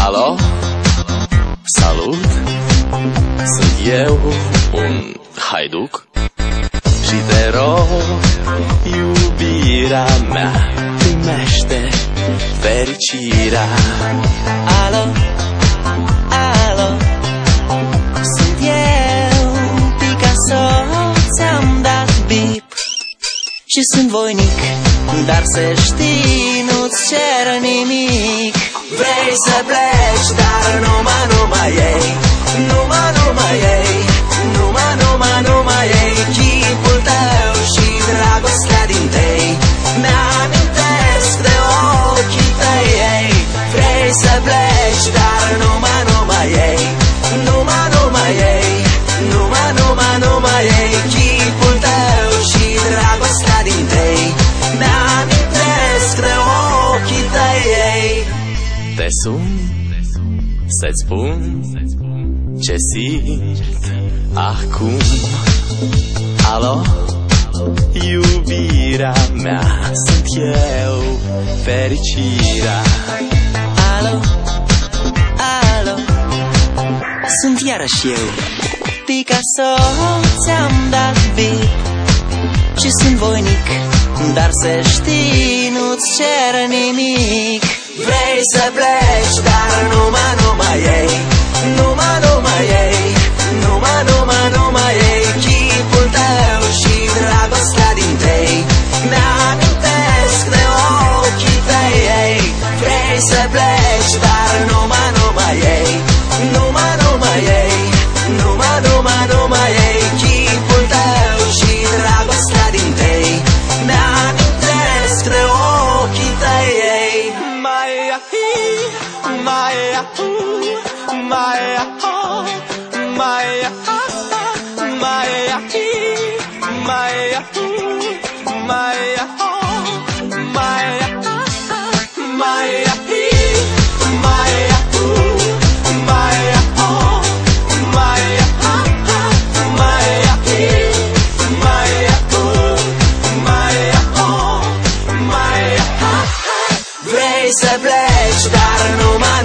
Alo, salut, sunt eu, un haiduc și te rog, iubirea mea, primește fericirea. Alo, alo, sunt eu, Picasso, ți-am dat bip și sunt voinic, dar să știi, nu-ți cer nimic. Vrei să pleci, dar numai ei, numai ei, numai ei, chipul tău și dragostea din tei, mi-amintesc de ochii tăi, ei. Vrei să pleci, dar numai ei, numai ei, numai ei, chipul tău și dragostea din tei, mi-amintesc de ochii tăi, ei. Te sun să-ți spun ce simt acum. Alo, iubirea mea, sunt eu, fericirea. Alo, alo, sunt iarăși eu, Picasso, ți-am dat bip și sunt voinic, dar să știi, nu-ți cer nimic. Vrei să pleci, dar numai ei, numai ei, numai ei, chipul tău și dragostea din tei, mi-amintesc de ochii tăi, ei. Vrei să pleci, dar numai ei, numai ei, numai ei, chipul tău și dragostea din tei, mi-amintesc de ochii tăi, ei. Vrei să pleci, dar numai